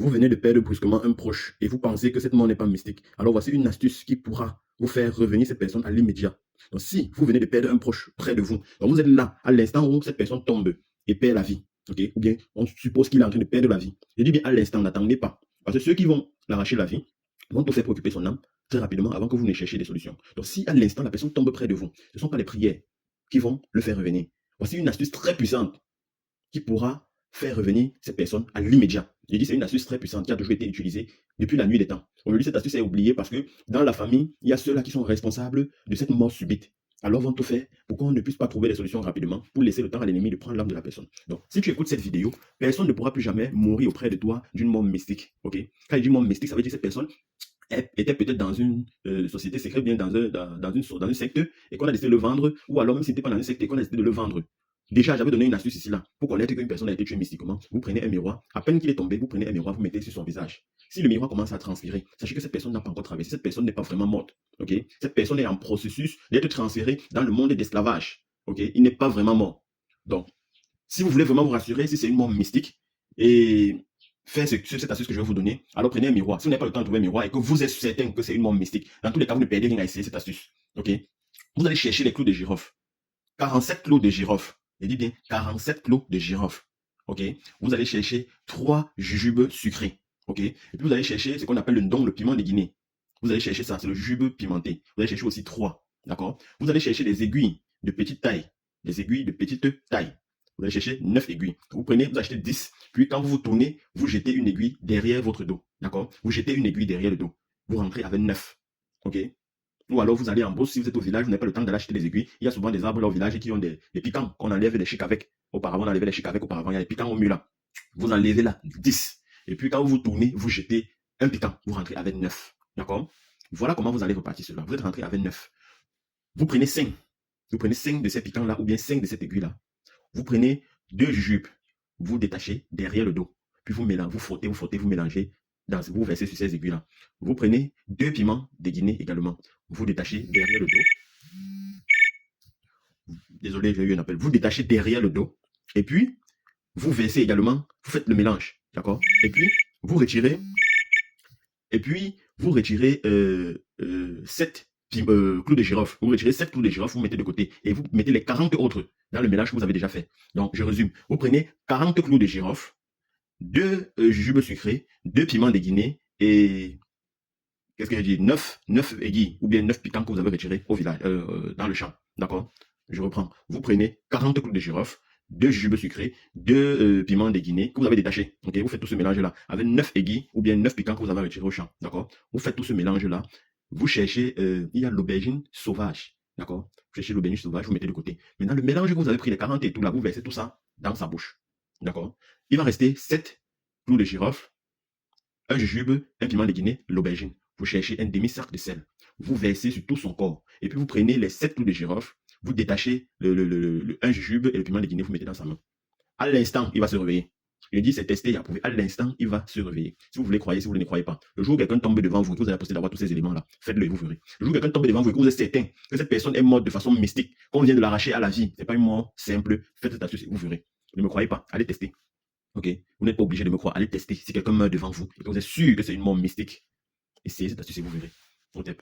Vous venez de perdre brusquement un proche et vous pensez que cette mort n'est pas mystique. Alors voici une astuce qui pourra vous faire revenir cette personne à l'immédiat. Donc si vous venez de perdre un proche près de vous, donc vous êtes là à l'instant où cette personne tombe et perd la vie, ok? Ou bien on suppose qu'il est en train de perdre la vie. Je dis bien à l'instant, n'attendez pas. Parce que ceux qui vont l'arracher la vie vont tout faire pour occuper son âme très rapidement avant que vous ne cherchiez des solutions. Donc si à l'instant la personne tombe près de vous, ce ne sont pas les prières qui vont le faire revenir. Voici une astuce très puissante qui pourra faire revenir cette personne à l'immédiat. Je dis c'est une astuce très puissante qui a toujours été utilisée depuis la nuit des temps. Aujourd'hui, cette astuce est oubliée parce que dans la famille, il y a ceux-là qui sont responsables de cette mort subite. Alors vont tout faire pour qu'on ne puisse pas trouver des solutions rapidement pour laisser le temps à l'ennemi de prendre l'âme de la personne. Donc, si tu écoutes cette vidéo, personne ne pourra plus jamais mourir auprès de toi d'une mort mystique. Ok? Quand je dis mort mystique, ça veut dire que cette personne était peut-être dans une société secrète, bien dans une secte, et qu'on a décidé de le vendre, ou alors même si n'était pas dans une secte et qu'on a décidé de le vendre. Déjà, j'avais donné une astuce ici là. Pour connaître qu'une personne a été tuée mystiquement, vous prenez un miroir. À peine qu'il est tombé, vous prenez un miroir, vous mettez sur son visage. Si le miroir commence à transpirer, sachez que cette personne n'a pas encore traversé. Cette personne n'est pas vraiment morte. Okay? Cette personne est en processus d'être transférée dans le monde d'esclavage. Okay? Il n'est pas vraiment mort. Donc, si vous voulez vraiment vous rassurer, si c'est une mort mystique, et faire cette astuce que je vais vous donner, alors prenez un miroir. Si vous n'avez pas le temps de trouver un miroir et que vous êtes certain que c'est une mort mystique, dans tous les cas, vous ne perdez rien à essayer cette astuce. Okay? Vous allez chercher les clous de girofle. 47 clous de girofle. Je dis bien 47 clous de girofle. Ok? Vous allez chercher 3 jujubes sucrés. Ok? Et puis vous allez chercher ce qu'on appelle le piment de Guinée. Vous allez chercher ça, c'est le jujube pimenté. Vous allez chercher aussi 3. D'accord? Vous allez chercher des aiguilles de petite taille. Des aiguilles de petite taille. Vous allez chercher 9 aiguilles. Vous prenez, vous achetez 10. Puis quand vous vous tournez, vous jetez une aiguille derrière votre dos. D'accord? Vous jetez une aiguille derrière le dos. Vous rentrez avec 9. Ok? Ou alors vous allez en Beauce, si vous êtes au village, vous n'avez pas le temps d'aller acheter des aiguilles. Il y a souvent des arbres là au village qui ont des piquants qu'on enlève les chics avec. Auparavant, on enlevait les chics avec, auparavant, il y a des piquants au mur là. Vous enlevez là 10. Et puis quand vous vous tournez, vous jetez un piquant. Vous rentrez avec 9. D'accord? Voilà comment vous allez repartir cela. Vous êtes rentré avec 9. Vous prenez 5. Vous prenez 5 de ces piquants là ou bien 5 de cette aiguille là. Vous prenez 2 jujubes. Vous détachez derrière le dos. Puis vous mélangez, vous frottez, vous mélangez. Vous versez sur ces aiguilles là. Vous prenez 2 piments de Guinée également. Vous détachez derrière le dos. Désolé, j'ai eu un appel. Vous détachez derrière le dos. Et puis, vous versez également, vous faites le mélange. D'accord? Et puis, vous retirez. Et puis, vous retirez 7 clous de girofle. Vous retirez 7 clous de girofle, vous mettez de côté. Et vous mettez les 40 autres dans le mélange que vous avez déjà fait. Donc, je résume. Vous prenez 40 clous de girofle, 2 jujubes sucrés, 2 piments de Guinée et qu'est-ce que je dis 9 aiguilles ou bien 9 piquants que vous avez retirés au village, dans le champ. D'accord? Je reprends. Vous prenez 40 clous de girofle, 2 jujubes sucrés, 2 piments de Guinée que vous avez détachés. Ok? Vous faites tout ce mélange-là avec 9 aiguilles ou bien 9 piquants que vous avez retirés au champ. D'accord? Vous faites tout ce mélange-là. Vous cherchez, il y a l'aubergine sauvage. D'accord? Vous cherchez l'aubergine sauvage, vous mettez de côté. Maintenant, le mélange que vous avez pris, les 40 et tout là, vous versez tout ça dans sa bouche. D'accord? Il va rester 7 clous de girofle, un jujube, un piment de Guinée, l'aubergine. Vous cherchez un demi-sac de sel. Vous versez sur tout son corps. Et puis vous prenez les 7 clous de girofle, vous détachez un jujube et le piment de Guinée, vous mettez dans sa main. À l'instant, il va se réveiller. Je dis, c'est testé et approuvé. À l'instant, il va se réveiller. Si vous voulez croire, si vous ne croyez pas. Le jour où quelqu'un tombe devant vous et que vous avez posté d'avoir tous ces éléments-là, faites-le et vous verrez. Le jour où quelqu'un tombe devant vous et que vous êtes certain que cette personne est morte de façon mystique, qu'on vient de l'arracher à la vie, ce n'est pas une mort simple, faites cette astuce et vous verrez. Ne me croyez pas, allez tester. Ok? Vous n'êtes pas obligé de me croire. Allez tester. Si quelqu'un meurt devant vous et que vous êtes sûr que c'est une mort mystique, essayez cette astuce et vous verrez. On tape.